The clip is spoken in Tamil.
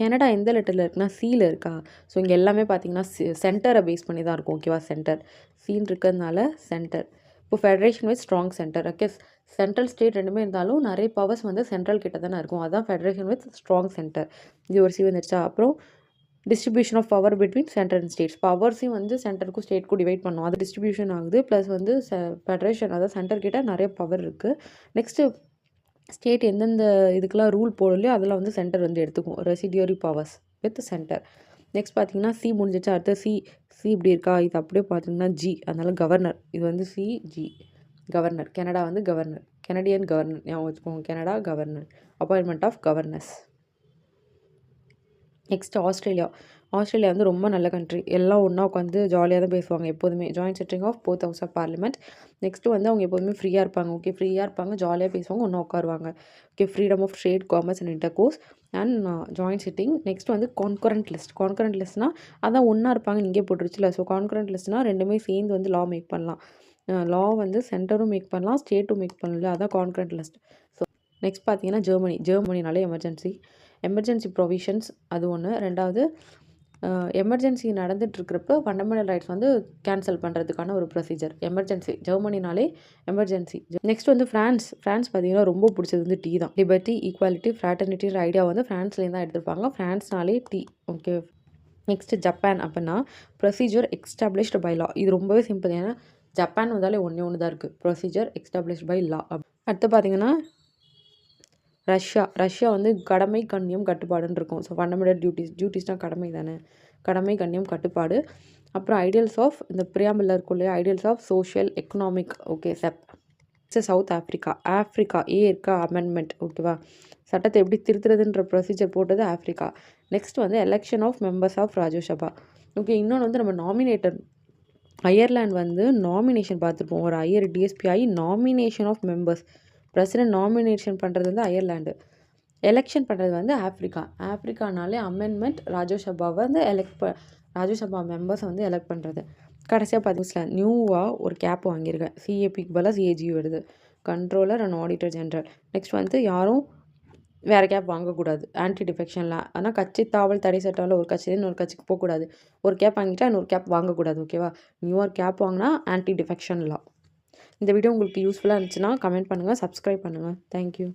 கனடா எந்த லெட்டரில் இருக்குன்னா சியில் இருக்கா. ஸோ இங்கே எல்லாமே பார்த்தீங்கன்னா சென்டரை பேஸ் பண்ணி தான் இருக்கும். ஓகேவா, சென்டர் சீன் இருக்கிறதுனால சென்டர். இப்போ federation with strong centre. Okay, central state ரெண்டுமே இருந்தாலும் நிறைய பவர்ஸ் வந்து சென்ட்ரல் கிட்ட தானே இருக்கும். அதுதான் ஃபெடரேஷன் வித் ஸ்ட்ராங் சென்டர். இது ஒரு சி வந்துருச்சா. அப்புறம் distribution of power between centre and states. பவர்ஸையும் வந்து சென்டருக்கும் ஸ்டேட்க்கும் டிவைட் பண்ணும். அது டிஸ்ட்ரிபியூஷன் ஆகுது. ப்ளஸ் வந்து ஃபெடரேஷன் அதாவது சென்டர் கிட்ட நிறைய பவர் இருக்குது. நெக்ஸ்ட்டு ஸ்டேட் எந்தெந்த இதுக்கெலாம் ரூல் போடலையோ அதெல்லாம் வந்து சென்டர் வந்து எடுத்துக்கும். ரெசிடியரி பவர்ஸ் வித் சென்டர். நெக்ஸ்ட் பார்த்தீங்கன்னா சி முடிஞ்சிச்சு. அடுத்து சி இப்படி இருக்கா. இது அப்படியே பார்த்தீங்கன்னா ஜி, அதனால கவர்னர். இது வந்து சி ஜி கவர்னர். கனடா வந்து கவர்னர், கெனடியன் கவர்னர் ஞாபகம் வச்சுக்கோங்க. Canada governor, appointment of governors. Next Australia வந்து ரொம்ப நல்ல கண்ட்ரி. எல்லாம் ஒன்றா உட்காந்து ஜாலியாக தான் பேசுவாங்க எப்போதுமே. Joint sitting of both house of parliament. Next வந்து அவங்க எப்போதுமே ஃப்ரீயாக இருப்பாங்க. ஓகே, ஃப்ரீயாக இருப்பாங்க, ஜாலியாக பேசுவாங்க, ஒன்றா உட்காருவாங்க. Okay, freedom of trade, commerce and intercourse and joint sitting. Next வந்து கான்கரண்ட் லிஸ்ட்னால் அதான் ஒன்றா இருப்பாங்க இங்கே போட்டுருச்சுல. ஸோ கான்கரண்ட் லிஸ்ட்னால் ரெண்டுமே சேர்ந்து வந்து லா மேக் பண்ணலாம். லா வந்து சென்டரும் மேக் பண்ணலாம், ஸ்டேட்டும் மேக் பண்ணல. அதான் கான்கரண்ட் லிஸ்ட். ஸோ நெக்ஸ்ட் பார்த்தீங்கன்னா ஜெர்மனினாலே எமர்ஜென்சி ப்ரொவிஷன்ஸ் அது ஒன்று. ரெண்டாவது எமர்ஜென்சி நடந்துகிட்ருக்கிறப்ப ஃபண்டமெண்டல் ரைட்ஸ் வந்து கேன்சல் பண்ணுறதுக்கான ஒரு ப்ரொசீஜர் எமர்ஜென்சி. ஜெர்மனினாலே எமர்ஜென்சி. நெக்ஸ்ட் வந்து ஃப்ரான்ஸ் பார்த்தீங்கன்னா ரொம்ப பிடிச்சது வந்து டீ தான். லிபர்ட்டி, ஈக்குவாலிட்டி, ஃப்ராட்டர்னிட்டின்ற ஐடியா வந்து ஃப்ரான்ஸ்லேருந்து தான் எடுத்திருப்பாங்க. ஃப்ரான்ஸ்னாலே டீ. ஓகே. நெக்ஸ்ட் ஜப்பான் அப்படின்னா ப்ரொசீஜர் எக்ஸ்டாப்ளிஷ்டு பை லா. இது ரொம்பவே சிம்பிள். ஏன்னா ஜப்பான் வந்தாலே ஒன்று தான் இருக்குது, ப்ரொசீஜர் எக்ஸ்டாப்ளிஷ்டு பை லா. அடுத்து பார்த்தீங்கன்னா ரஷ்யா வந்து கடமை, கண்ணியம், கட்டுப்பாடுன்னு இருக்கும். ஸோ ஃபண்டமெண்டல் டியூட்டிஸ்னால் கடமை தானே. கடமை, கண்ணியம், கட்டுப்பாடு. அப்புறம் ஐடியல்ஸ் ஆஃப் இந்த பிரியாம்பிளில் இருக்கும் இல்லையா, ideals of social economic. Okay, South Africa இருக்கா அமெண்ட்மெண்ட். ஓகேவா, சட்டத்தை எப்படி திருத்துறதுன்ற ப்ரொசீஜர் போட்டது ஆஃப்ரிக்கா. நெக்ஸ்ட் வந்து election of members of Rajya Sabha. Okay, இன்னொன்று வந்து நம்ம நாமினேட்டர் அயர்லாந்து வந்து நாமினேஷன் பார்த்துருப்போம். ஒரு ஐயர் டிஎஸ்பி ஆகி nomination of members, president nomination பண்ணுறது வந்து அயர்லாண்டு. எலெக்ஷன் பண்ணுறது வந்து ஆஃப்ரிக்கானாலே அமெண்ட்மெண்ட், ராஜ்யசபாவை வந்து ராஜ்யசபா மெம்பர்ஸை வந்து எலெக்ட் பண்ணுறது. கடைசியாக பார்த்தீங்கன்னா நியூவாக ஒரு கேப் வாங்கியிருக்கேன். சிஏபிக்கு பதிலாக சிஏஜி வருது. Controller and auditor general. Next வந்து யாரும் வேறு கேப் வாங்கக்கூடாது ஆன்டி டிஃபெக்ஷனில். ஆனால் கட்சி தாவல் தடை சட்டம்ல ஒரு கட்சியிலேருந்து இன்னொரு கட்சிக்கு போகக்கூடாது. ஒரு கேப் வாங்கிட்டா இன்னொரு கேப் வாங்கக்கூடாது. ஓகேவா, நியூவாக கேப் வாங்கினா ஆன்டி டிஃபெக்ஷன் லா. இந்த வீடியோ உங்களுக்கு யூஸ்ஃபுல்லாக இருந்துச்சுன்னா கமெண்ட் பண்ணுங்கள், சப்ஸ்கிரைப் பண்ணுங்கள். தேங்க்யூ.